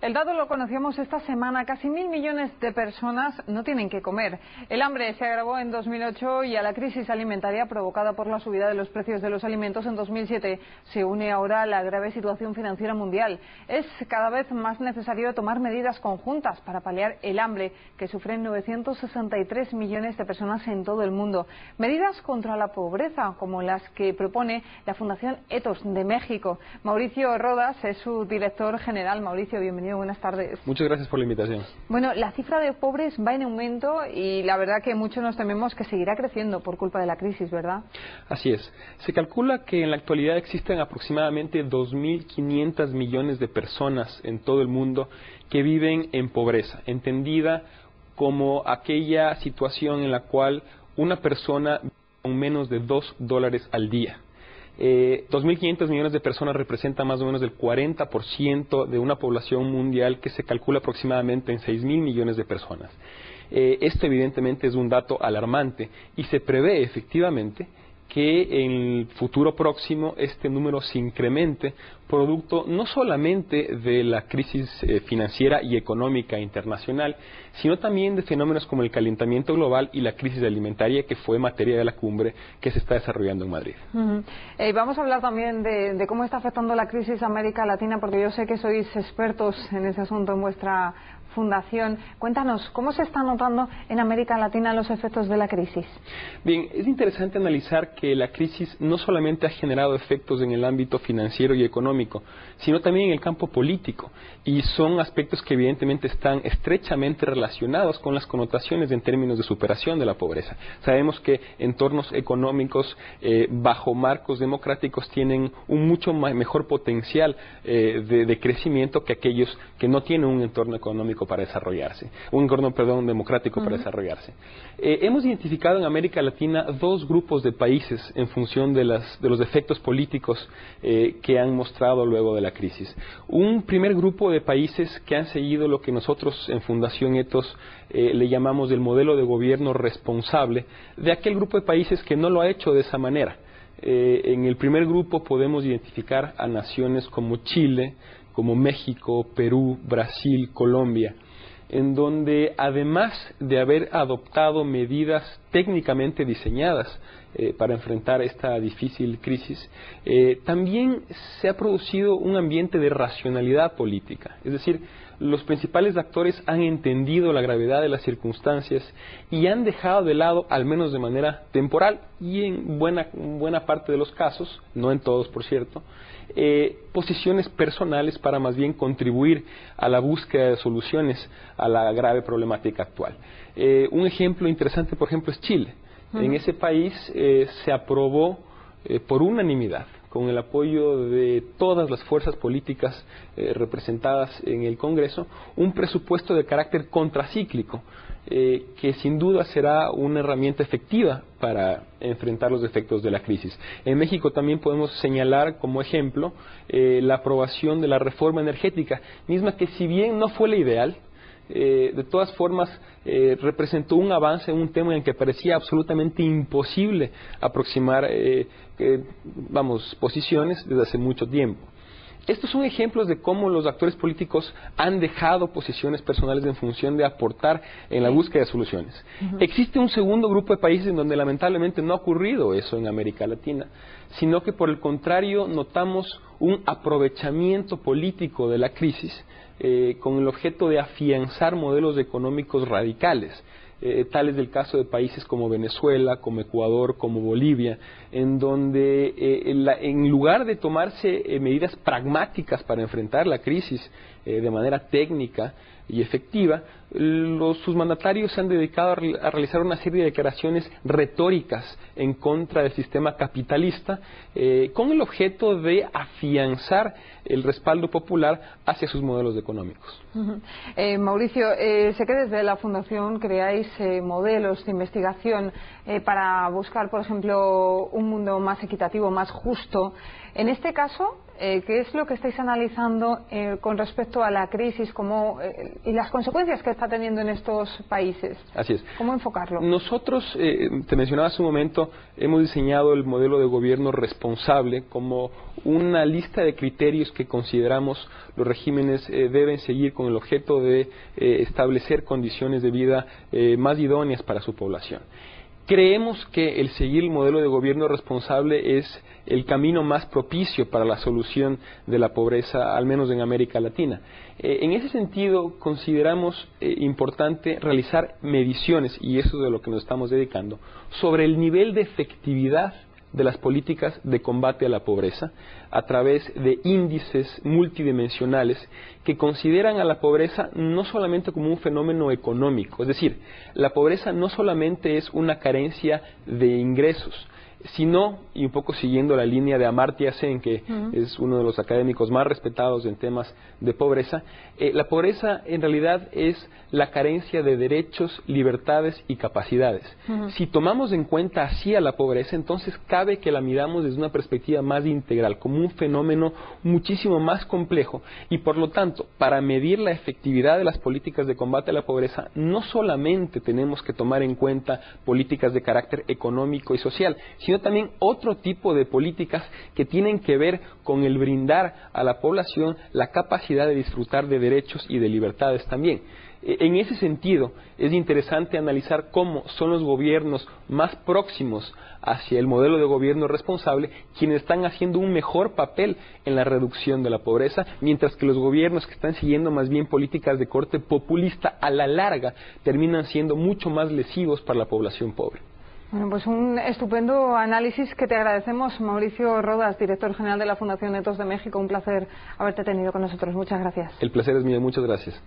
El dato lo conocíamos esta semana. Casi 1.000 millones de personas no tienen que comer. El hambre se agravó en 2008 y a la crisis alimentaria provocada por la subida de los precios de los alimentos en 2007 se une ahora la grave situación financiera mundial. Es cada vez más necesario tomar medidas conjuntas para paliar el hambre que sufren 963 millones de personas en todo el mundo. Medidas contra la pobreza, como las que propone la Fundación Ethos de México. Mauricio Rodas es su director general. Mauricio, bienvenido, buenas tardes. Muchas gracias por la invitación. Bueno, la cifra de pobres va en aumento y la verdad que muchos nos tememos que seguirá creciendo por culpa de la crisis, ¿verdad? Así es. Se calcula que en la actualidad existen aproximadamente 2.500 millones de personas en todo el mundo que viven en pobreza, entendida como aquella situación en la cual una persona vive con menos de $2 al día. 2.500 millones de personas representa más o menos el 40% de una población mundial que se calcula aproximadamente en 6.000 millones de personas. Esto evidentemente es un dato alarmante y se prevé efectivamente que en el futuro próximo este número se incremente producto no solamente de la crisis financiera y económica internacional, sino también de fenómenos como el calentamiento global y la crisis alimentaria que fue materia de la cumbre que se está desarrollando en Madrid. Vamos a hablar también de cómo está afectando la crisis a América Latina, porque yo sé que sois expertos en ese asunto en vuestra fundación. Cuéntanos, ¿cómo se están notando en América Latina los efectos de la crisis? Bien, es interesante analizar que la crisis no solamente ha generado efectos en el ámbito financiero y económico, sino también en el campo político, y son aspectos que evidentemente están estrechamente relacionados con las connotaciones en términos de superación de la pobreza. Sabemos que entornos económicos bajo marcos democráticos tienen un mucho mejor potencial de crecimiento que aquellos que no tienen un entorno económico para desarrollarse, un entorno, democrático para desarrollarse. Hemos identificado en América Latina dos grupos de países en función de los efectos políticos que han mostrado luego de la crisis. Un primer grupo de países que han seguido lo que nosotros en Fundación Ethos le llamamos el modelo de gobierno responsable de aquel grupo de países que no lo ha hecho de esa manera. En el primer grupo podemos identificar a naciones como Chile, como México, Perú, Brasil, Colombia, en donde además de haber adoptado medidas técnicamente diseñadas para enfrentar esta difícil crisis, también se ha producido un ambiente de racionalidad política. Es decir, los principales actores han entendido la gravedad de las circunstancias y han dejado de lado, al menos de manera temporal y en buena parte de los casos, no en todos por cierto, posiciones personales para más bien contribuir a la búsqueda de soluciones a la grave problemática actual. Un ejemplo interesante, por ejemplo, es Chile. En ese país se aprobó por unanimidad, con el apoyo de todas las fuerzas políticas representadas en el Congreso, un presupuesto de carácter contracíclico, que sin duda será una herramienta efectiva para enfrentar los efectos de la crisis. En México también podemos señalar como ejemplo la aprobación de la reforma energética, misma que si bien no fue la ideal, de todas formas representó un avance en un tema en el que parecía absolutamente imposible aproximar posiciones desde hace mucho tiempo. Estos son ejemplos de cómo los actores políticos han dejado posiciones personales en función de aportar en la búsqueda de soluciones. Existe un segundo grupo de países en donde lamentablemente no ha ocurrido eso en América Latina, sino que por el contrario notamos un aprovechamiento político de la crisis con el objeto de afianzar modelos económicos radicales. Tal es el caso de países como Venezuela, como Ecuador, como Bolivia, en donde en lugar de tomarse medidas pragmáticas para enfrentar la crisis de manera técnica y efectiva, sus mandatarios se han dedicado a realizar una serie de declaraciones retóricas en contra del sistema capitalista con el objeto de afianzar el respaldo popular hacia sus modelos económicos. Mauricio, sé que desde la Fundación creáis modelos de investigación para buscar, por ejemplo, un mundo más equitativo, más justo. En este caso, ¿qué es lo que estáis analizando con respecto a la crisis y las consecuencias que está teniendo en estos países? Así es. ¿Cómo enfocarlo? Nosotros, te mencionaba hace un momento, hemos diseñado el modelo de gobierno responsable como una lista de criterios que consideramos los regímenes deben seguir con el objeto de establecer condiciones de vida más idóneas para su población. Creemos que el seguir el modelo de gobierno responsable es el camino más propicio para la solución de la pobreza, al menos en América Latina. En ese sentido, consideramos importante realizar mediciones, y eso es de lo que nos estamos dedicando, sobre el nivel de efectividad de las políticas de combate a la pobreza a través de índices multidimensionales que consideran a la pobreza no solamente como un fenómeno económico, es decir, la pobreza no solamente es una carencia de ingresos, sino, y un poco siguiendo la línea de Amartya Sen, que es uno de los académicos más respetados en temas de pobreza, la pobreza en realidad es la carencia de derechos, libertades y capacidades. Si tomamos en cuenta así a la pobreza, entonces cabe que la miramos desde una perspectiva más integral, como un fenómeno muchísimo más complejo, y por lo tanto, para medir la efectividad de las políticas de combate a la pobreza, no solamente tenemos que tomar en cuenta políticas de carácter económico y social, sino también otro tipo de políticas que tienen que ver con el brindar a la población la capacidad de disfrutar de derechos y de libertades también. En ese sentido, es interesante analizar cómo son los gobiernos más próximos hacia el modelo de gobierno responsable quienes están haciendo un mejor papel en la reducción de la pobreza, mientras que los gobiernos que están siguiendo más bien políticas de corte populista a la larga terminan siendo mucho más lesivos para la población pobre. Bueno, pues un estupendo análisis que te agradecemos, Mauricio Rodas, director general de la Fundación Netos de México. Un placer haberte tenido con nosotros. Muchas gracias. El placer es mío. Muchas gracias.